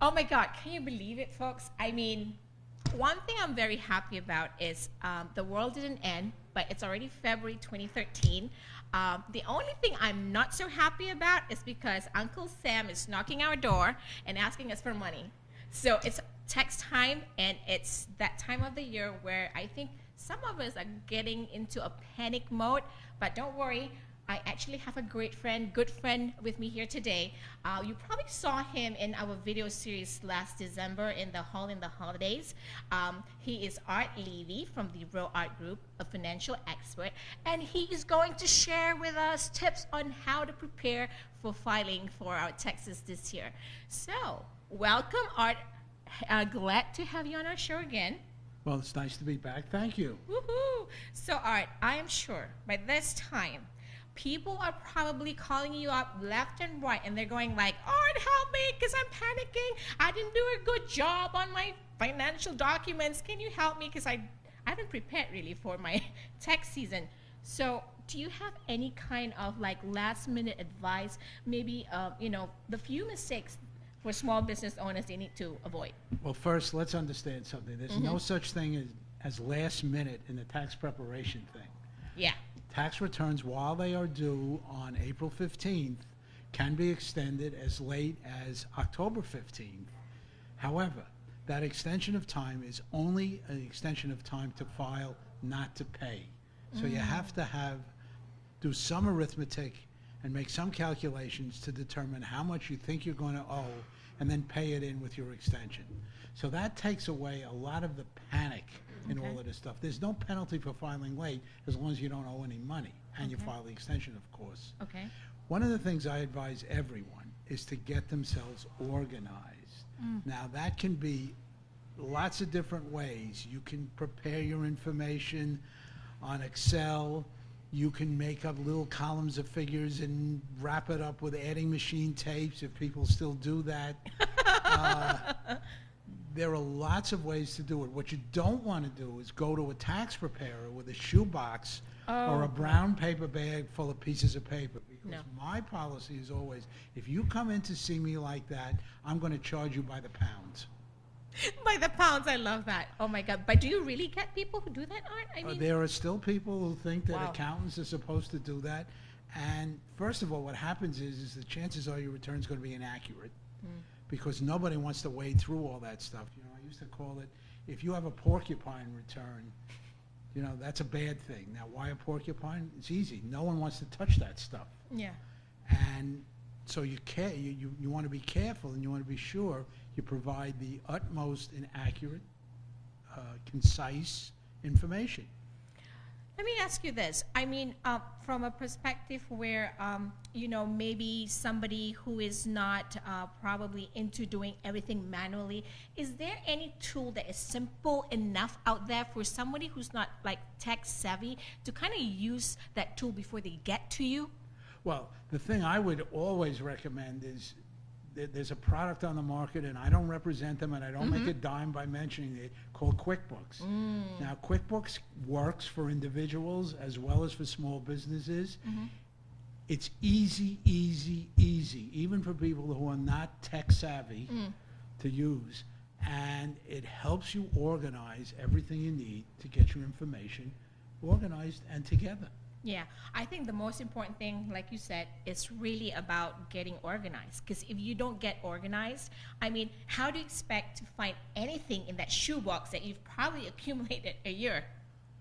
Oh my God, can you believe it, folks? I mean, one thing I'm very happy about is the world didn't end, but it's already February 2013. The only thing I'm not so happy about is because Uncle Sam is knocking our door and asking us for money. So it's tax time, and it's that time of the year where I think some of us are getting into a panic mode, but don't worry. I actually have a great friend, good friend with me here today. You probably saw him in our video series last December in the Hall in the Holidays. He is Art Levy from the Roart Group, a financial expert, and he is going to share with us tips on how to prepare for filing for our taxes this year. So, welcome, Art. Glad to have you on our show again. Well, it's nice to be back. Thank you. Woohoo! So, Art, I am sure by this time, people are probably calling you up left and right, and they're going like, Art, help me, because I'm panicking. I didn't do a good job on my financial documents. Can you help me? Because I haven't prepared really for my tax season. So do you have any kind of like last minute advice? Maybe, the few mistakes for small business owners they need to avoid? Well, first, let's understand something. There's no such thing as last minute in the tax preparation thing. Yeah. Tax returns, while they are due on April 15th, can be extended as late as October 15th. However, that extension of time is only an extension of time to file, not to pay. So you have to do some arithmetic and make some calculations to determine how much you think you're going to owe, and then pay it in with your extension. So that takes away a lot of the panic in all of this stuff. There's no penalty for filing late as long as you don't owe any money and you file the extension, of course. Okay. One of the things I advise everyone is to get themselves organized. Now, that can be lots of different ways. You can prepare your information on Excel. You can make up little columns of figures and wrap it up with adding machine tapes, if people still do that. There are lots of ways to do it. What you don't want to do is go to a tax preparer with a shoebox or a brown paper bag full of pieces of paper. Because my policy is always, if you come in to see me like that, I'm going to charge you by the pound. By the pounds, I love that. Oh my God. But do you really get people who do that, Art? I mean, there are still people who think that accountants are supposed to do that. And first of all, what happens is the chances are your return is going to be inaccurate. Because nobody wants to wade through all that stuff. You know, I used to call it, if you have a porcupine return, you know, that's a bad thing. Now, why a porcupine? It's easy. No one wants to touch that stuff. Yeah. And so you want to be careful, and you want to be sure you provide the utmost and accurate, concise information. Let me ask you this. I mean, from a perspective where, maybe somebody who is not probably into doing everything manually, is there any tool that is simple enough out there for somebody who's not like tech savvy to kind of use that tool before they get to you? Well, the thing I would always recommend is there's a product on the market, and I don't represent them, and I don't make a dime by mentioning it, called QuickBooks. Now, QuickBooks works for individuals as well as for small businesses. It's easy, even for people who are not tech savvy to use, and it helps you organize everything you need to get your information organized and together. Yeah, I think the most important thing, like you said, is really about getting organized. Because if you don't get organized, I mean, how do you expect to find anything in that shoebox that you've probably accumulated a year?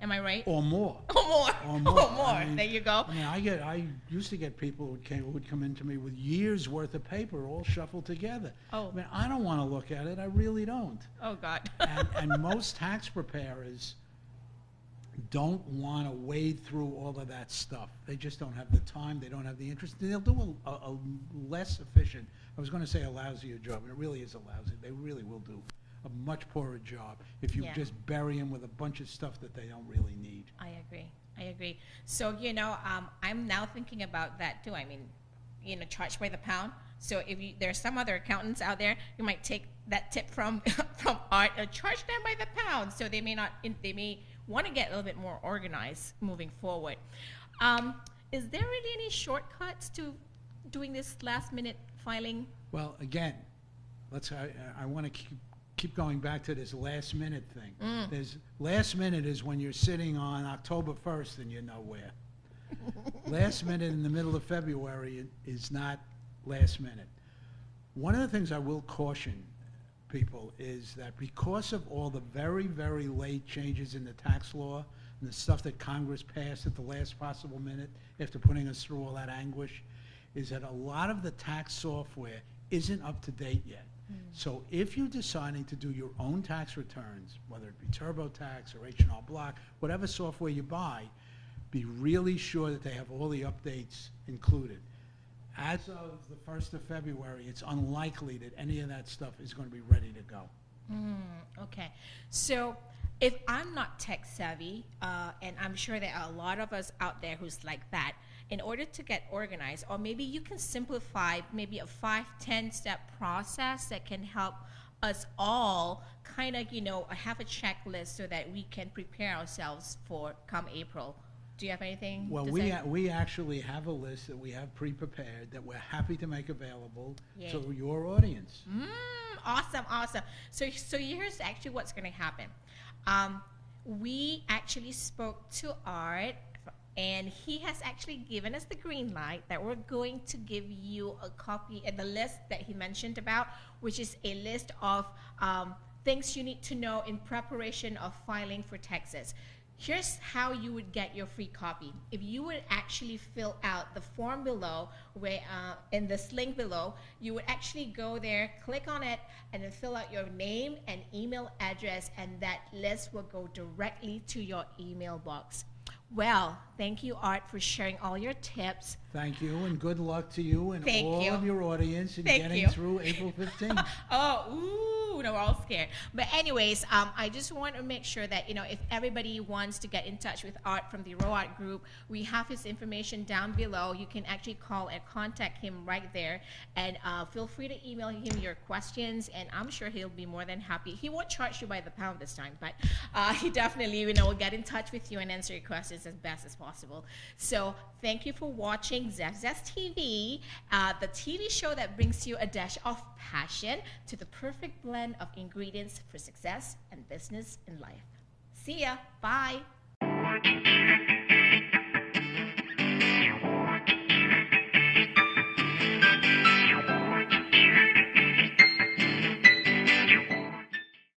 Am I right? Or more. Or more. Or more. Or more. I mean, there you go. I mean, I used to get people who would come into me with years worth of paper all shuffled together. Oh. I mean, I don't want to look at it. I really don't. Oh, God. and most tax preparers don't want to wade through all of that stuff. They just don't have the time. They don't have the interest. They'll do a less efficient, I was going to say a lousier job, and it really is a lousy. They really will do a much poorer job if you just bury them with a bunch of stuff that they don't really need. I agree. So, I'm now thinking about that too. I mean, charged by the pound. So if there's some other accountants out there, you might take that tip from Art, charge them by the pound. So they may want to get a little bit more organized moving forward. Is there really any shortcuts to doing this last minute filing? Well, again, I want to keep going back to this last minute thing. There's last minute is when you're sitting on October 1st and you're nowhere. Last minute in the middle of February is not last minute. One of the things I will caution people is that because of all the very, very late changes in the tax law and the stuff that Congress passed at the last possible minute after putting us through all that anguish, is that a lot of the tax software isn't up to date yet. So if you're deciding to do your own tax returns, whether it be TurboTax or H&R Block, whatever software you buy, be really sure that they have all the updates included. As of the 1st of February, it's unlikely that any of that stuff is going to be ready to go. Okay. So if I'm not tech savvy, and I'm sure there are a lot of us out there who's like that, in order to get organized, or maybe you can simplify maybe a 5-10 step process that can help us all kind of, have a checklist so that we can prepare ourselves for come April. Do you have anything to say? We actually have a list that we have pre-prepared that we're happy to make available to your audience. Awesome. So here's actually what's going to happen. We actually spoke to Art, and he has actually given us the green light that we're going to give you a copy of the list that he mentioned about, which is a list of things you need to know in preparation of filing for taxes. Here's how you would get your free copy. If you would actually fill out the form below, where in this link below, you would actually go there, click on it, and then fill out your name and email address, and that list will go directly to your email box. Well, thank you, Art, for sharing all your tips. Thank you, and good luck to you and all of your audience in getting through April 15th. No, we're all scared. But anyways, I just want to make sure that, if everybody wants to get in touch with Art from the Roart Group, we have his information down below. You can actually call and contact him right there. And feel free to email him your questions, and I'm sure he'll be more than happy. He won't charge you by the pound this time, but he definitely, will get in touch with you and answer your questions as best as possible. So thank you for watching Zest TV, the TV show that brings you a dash of passion to the perfect blend of ingredients for success and business in life. See ya. Bye.